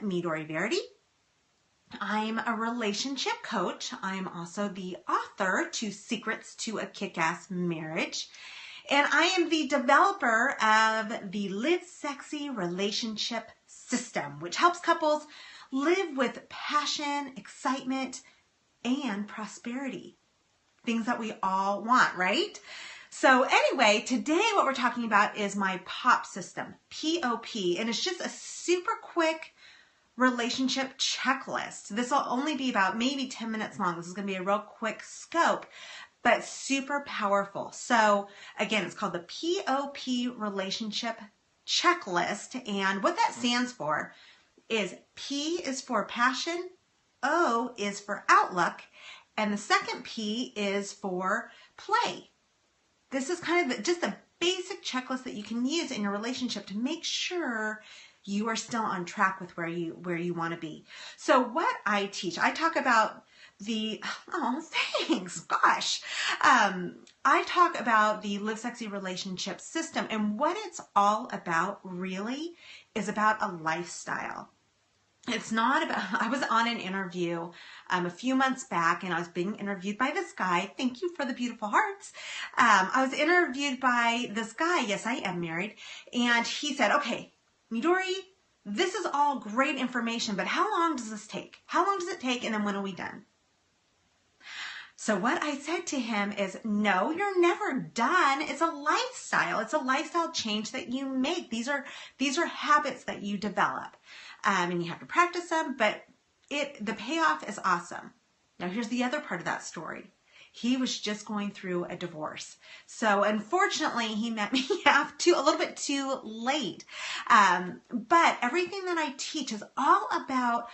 Midori Verity. I'm a relationship coach. I'm also the author to Secrets to a Kick-Ass Marriage. And I am the developer of the Live Sexy Relationship System, which helps couples live with passion, excitement, and prosperity. Things that we all want, right? So anyway, today what we're talking about is my P.O.P system, P.O.P. And it's just a super quick relationship checklist. This will only be about maybe 10 minutes long. This is going to be a real quick scope, but super powerful. So again, it's called the P.O.P relationship checklist. And what that stands for is P is for passion, O is for outlook, and the second P is for play. This is kind of just a basic checklist that you can use in your relationship to make sure you are still on track with where you want to be. So what I teach, I talk about the, oh, thanks, gosh. I talk about the Live Sexy Relationship System, and what it's all about really is about a lifestyle. It's not about, I was on an interview a few months back, and I was being interviewed by this guy. Thank you for the beautiful hearts. I was interviewed by this guy. Yes, I am married. And he said, okay, Midori, this is all great information, but how long does this take? How long does it take, and then when are we done? So what I said to him is, no, you're never done. It's a lifestyle. It's a lifestyle change that you make. These are habits that you develop. And you have to practice them, but the payoff is awesome. Now here's the other part of that story. He was just going through a divorce. So unfortunately, he met me a little bit too late. But everything that I teach is all about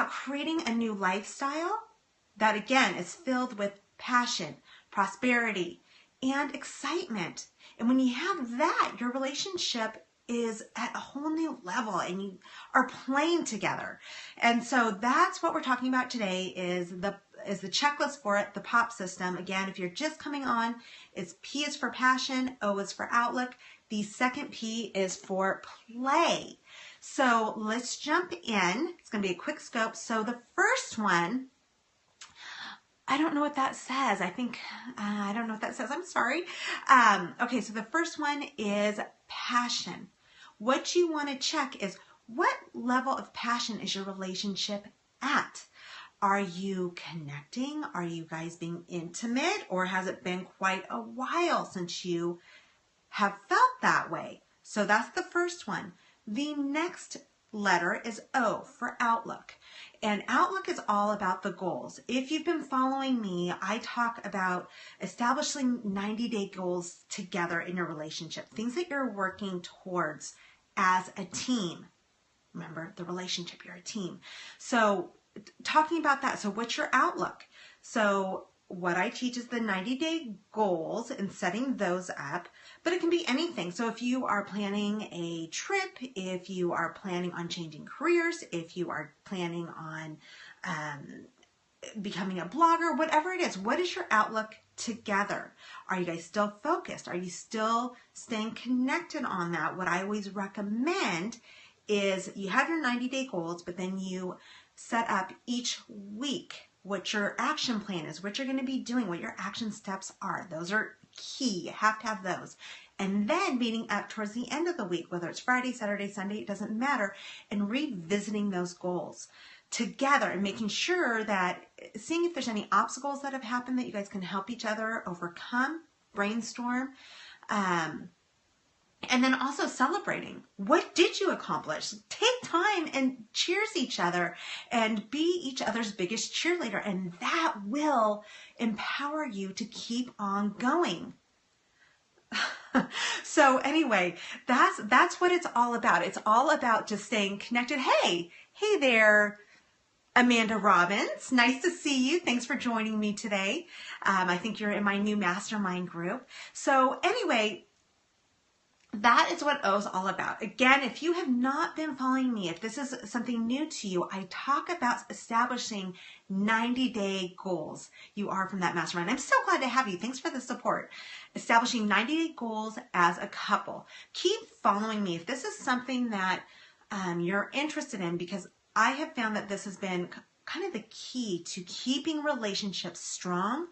creating a new lifestyle that, again, is filled with passion, prosperity, and excitement. And when you have that, your relationship is at a whole new level and you are playing together. And so that's what we're talking about today is the checklist for it, the P.O.P system. Again, if you're just coming on, it's P is for passion, O is for outlook. The second P is for play. So let's jump in. It's going to be a quick scope. So the first one, I don't know what that says. I don't know what that says. I'm sorry. Okay, so the first one is passion. What you want to check is what level of passion is your relationship at? Are you connecting? Are you guys being intimate? Or has it been quite a while since you have felt that way? So that's the first one. The next letter is O for outlook. And outlook is all about the goals. If you've been following me, I talk about establishing 90-day goals together in your relationship, things that you're working towards as a team. Remember, the relationship, you're a team. So talking about that, so what's your outlook? So what I teach is the 90-day goals and setting those up, but it can be anything. So if you are planning a trip, if you are planning on changing careers, if you are planning on becoming a blogger, whatever it is, what is your outlook together? Are you guys still focused? Are you still staying connected on that? What I always recommend is you have your 90-day goals, but then you set up each week what your action plan is, what you're going to be doing, what your action steps are. Those are key. You have to have those. And then meeting up towards the end of the week, whether it's Friday, Saturday, Sunday, it doesn't matter, and revisiting those goals together and making sure that, seeing if there's any obstacles that have happened that you guys can help each other overcome, brainstorm, and then also celebrating. What did you accomplish? Take time and cheers each other and be each other's biggest cheerleader, and that will empower you to keep on going. So anyway, that's what it's all about. It's all about just staying connected. Hey there, Amanda Robbins. Nice to see you. Thanks for joining me today. I think you're in my new mastermind group. So anyway, that is what O is all about. Again, if you have not been following me, if this is something new to you, I talk about establishing 90-day goals. You are from that mastermind. I'm so glad to have you. Thanks for the support. Establishing 90-day goals as a couple. Keep following me. If this is something that you're interested in, because I have found that this has been kind of the key to keeping relationships strong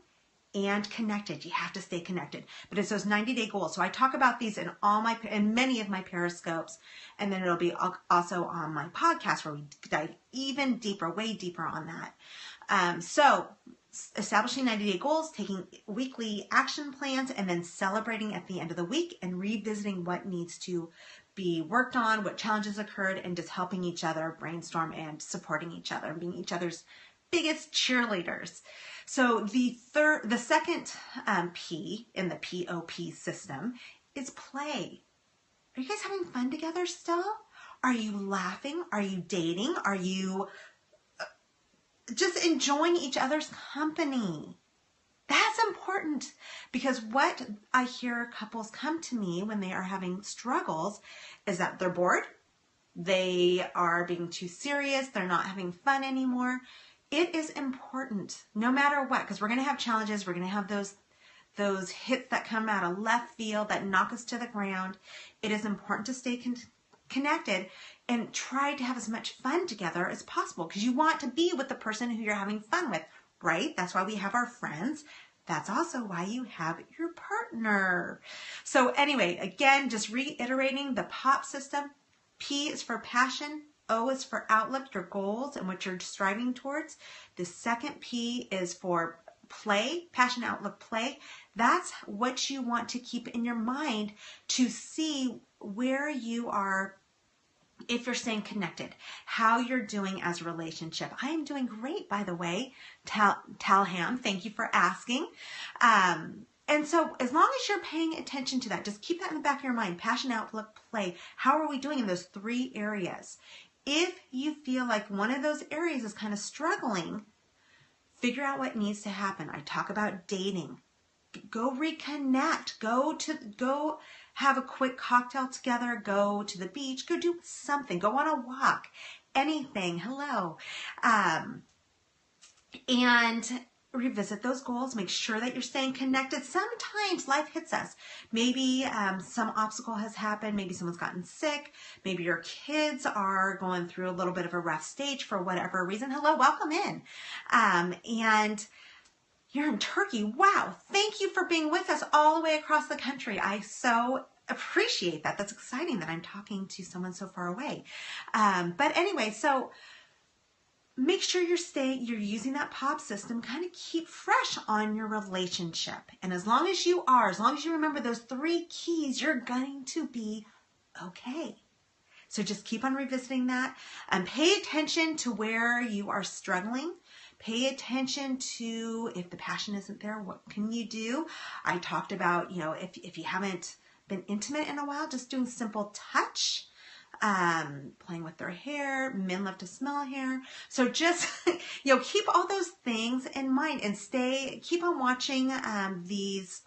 and connected. You have to stay connected. But it's those 90-day goals. So I talk about these in many of my Periscopes, and then it'll be also on my podcast where we dive even deeper, way deeper on that. So establishing 90-day goals, taking weekly action plans, and then celebrating at the end of the week and revisiting what needs to be worked on, what challenges occurred, and just helping each other brainstorm and supporting each other and being each other's biggest cheerleaders. So the second P in the P.O.P system is play. Are you guys having fun together still? Are you laughing? Are you dating? Are you just enjoying each other's company? That's important, because what I hear couples come to me when they are having struggles is that they're bored, they are being too serious, they're not having fun anymore. It is important, no matter what, because we're going to have challenges, we're going to have those hits that come out of left field that knock us to the ground. It is important to stay connected and try to have as much fun together as possible, because you want to be with the person who you're having fun with, right? That's why we have our friends. That's also why you have your partner. So anyway, again, just reiterating the P.O.P system. P is for passion. O is for outlook, your goals and what you're striving towards. The second P is for play, passion, outlook, play. That's what you want to keep in your mind to see where you are, if you're staying connected, how you're doing as a relationship. I am doing great, by the way. Talham, thank you for asking. And so as long as you're paying attention to that, just keep that in the back of your mind. Passion, outlook, play. How are we doing in those 3 areas? If you feel like one of those areas is kind of struggling, figure out what needs to happen. I talk about dating. Go reconnect. Go have a quick cocktail together. Go to the beach. Go do something. Go on a walk. Anything. Hello. And revisit those goals. Make sure that you're staying connected. Sometimes life hits us. Maybe some obstacle has happened. Maybe someone's gotten sick. Maybe your kids are going through a little bit of a rough stage for whatever reason. Hello, welcome in. And you're in Turkey. Wow. Thank you for being with us all the way across the country. I so appreciate that. That's exciting that I'm talking to someone so far away. But anyway, so make sure you're using that P.O.P system, kind of keep fresh on your relationship. And as long as you remember those 3 keys, you're going to be okay. So just keep on revisiting that and pay attention to where you are struggling. Pay attention to if the passion isn't there, what can you do? I talked about, if you haven't been intimate in a while, just doing simple touch. Playing with their hair. Men love to smell hair. So just, keep all those things in mind and keep on watching these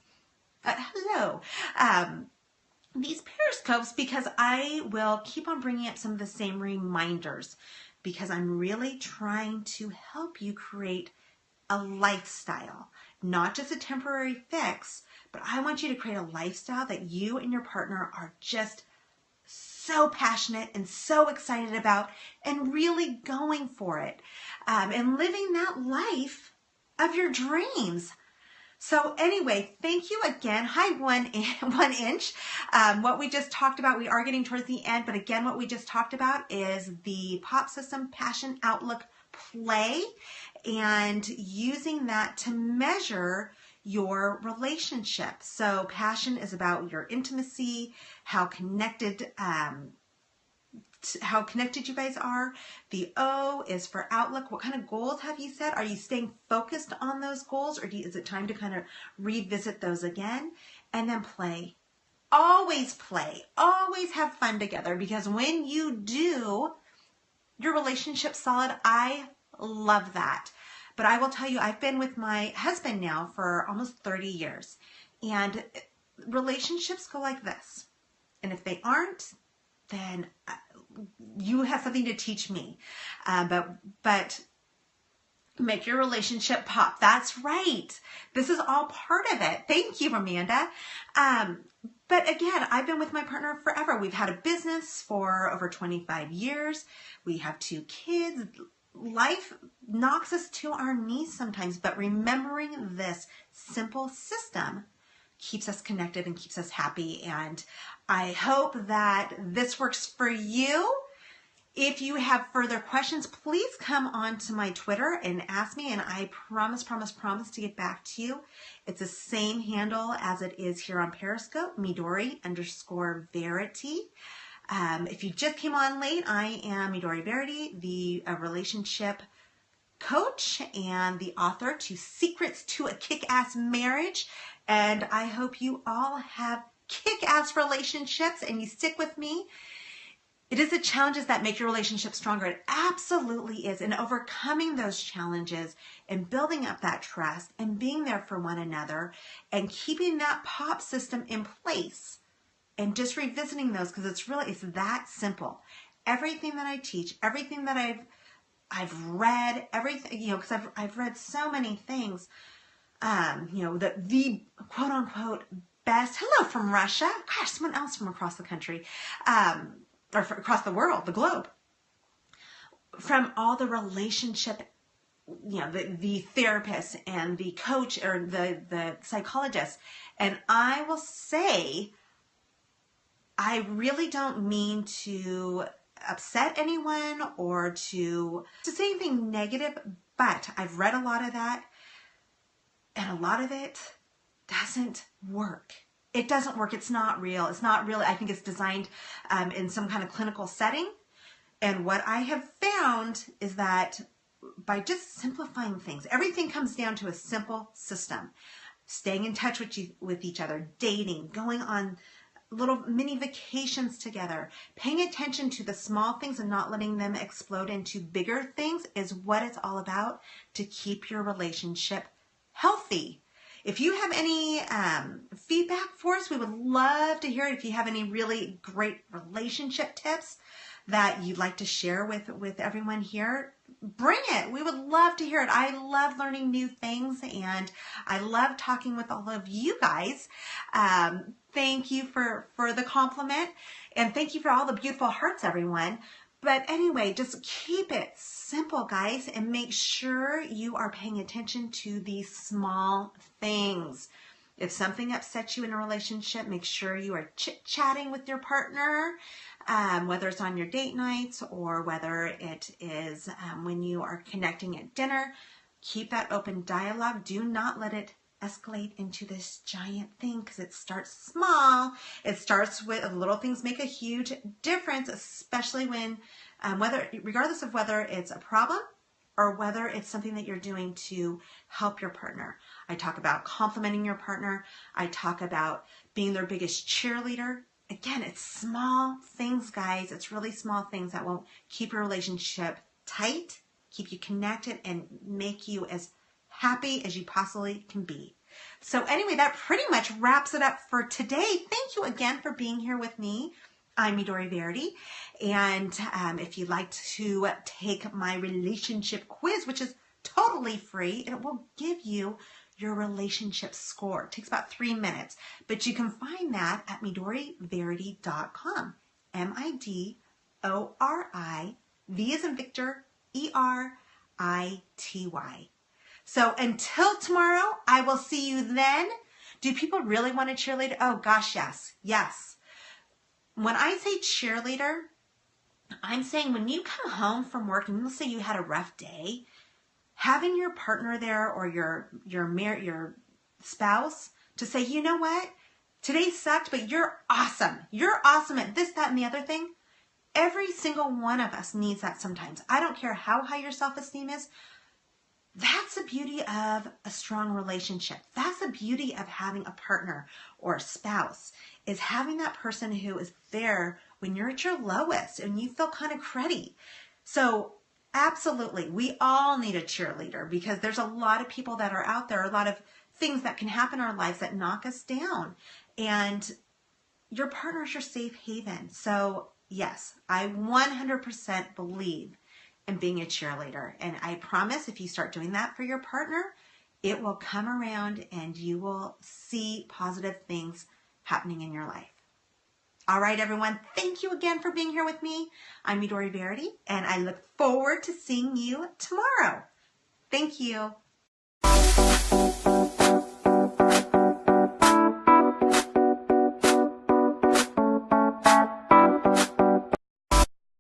Periscopes, because I will keep on bringing up some of the same reminders, because I'm really trying to help you create a lifestyle, not just a temporary fix, but I want you to create a lifestyle that you and your partner are just so passionate and so excited about and really going for it and living that life of your dreams. So anyway, thank you again. Hi, one inch. What we just talked about, we are getting towards the end, but again, what we just talked about is the P.O.P system, passion, outlook, play, and using that to measure your relationship. So passion is about your intimacy, how connected you guys are. The O is for outlook. What kind of goals have you set? Are you staying focused on those goals, or is it time to kind of revisit those again? And then play. Always play. Always have fun together, because when you do, your relationship's solid. I love that. But I will tell you, I've been with my husband now for almost 30 years. And relationships go like this. And if they aren't, then you have something to teach me. But Make your relationship pop. That's right. This is all part of it. Thank you, Amanda. But again, I've been with my partner forever. We've had a business for over 25 years. We have 2 kids. Life knocks us to our knees sometimes, but remembering this simple system keeps us connected and keeps us happy. And I hope that this works for you. If you have further questions, please come on to my Twitter and ask me, and I promise to get back to you. It's the same handle as it is here on Periscope, Midori_Verity. If you just came on late, I am Midori Verity, the relationship coach and the author to Secrets to a Kick-Ass Marriage. And I hope you all have kick-ass relationships and you stick with me. It is the challenges that make your relationship stronger. It absolutely is. And overcoming those challenges and building up that trust and being there for one another and keeping that POP system in place and just revisiting those, because it's that simple. Everything that I teach, everything that I've read, everything, because I've read so many things, the quote unquote best, hello from Russia, gosh, someone else from across the country, or across the world, the globe, from all the relationship, the therapist and the coach or the psychologist. And I will say, I really don't mean to upset anyone or to say anything negative, but I've read a lot of that, and a lot of it doesn't work. It doesn't work. It's not real. It's not really, I think it's designed in some kind of clinical setting. And what I have found is that by just simplifying things, everything comes down to a simple system. Staying in touch with each other, dating, going on little mini vacations together, paying attention to the small things and not letting them explode into bigger things is what it's all about to keep your relationship healthy. If you have any feedback for us, we would love to hear it. If you have any really great relationship tips that you'd like to share with everyone here, bring it. We would love to hear it. I love learning new things, and I love talking with all of you guys. Thank you for the compliment, and thank you for all the beautiful hearts, everyone. But anyway, just keep it simple, guys, and make sure you are paying attention to these small things. If something upsets you in a relationship, make sure you are chit-chatting with your partner, whether it's on your date nights or whether it is when you are connecting at dinner. Keep that open dialogue. Do not let it escalate into this giant thing, because it starts small. It starts with little things make a huge difference, especially when, regardless of whether it's a problem or whether it's something that you're doing to help your partner. I talk about complimenting your partner. I talk about being their biggest cheerleader. Again, it's small things, guys. It's really small things that will keep your relationship tight, keep you connected, and make you as happy as you possibly can be. So anyway, that pretty much wraps it up for today. Thank you again for being here with me. I'm Midori Verity, and if you'd like to take my relationship quiz, which is totally free, it will give you your relationship score. It takes about 3 minutes, but you can find that at MidoriVerity.com. MIDORI, V as in Victor, ERITY. So until tomorrow, I will see you then. Do people really want a cheerleader? Oh gosh, yes. Yes. When I say cheerleader, I'm saying when you come home from work and let's say you had a rough day, having your partner there or your spouse to say, you know what? Today sucked, but you're awesome. You're awesome at this, that, and the other thing. Every single one of us needs that sometimes. I don't care how high your self-esteem is. That's the beauty of a strong relationship. That's the beauty of having a partner or a spouse, is having that person who is there when you're at your lowest and you feel kind of cruddy. So absolutely, we all need a cheerleader, because there's a lot of people that are out there, a lot of things that can happen in our lives that knock us down. And your partner is your safe haven. So yes, I 100% believe and being a cheerleader. And I promise if you start doing that for your partner, it will come around and you will see positive things happening in your life. All right, everyone. Thank you again for being here with me. I'm Midori Verity, and I look forward to seeing you tomorrow. Thank you.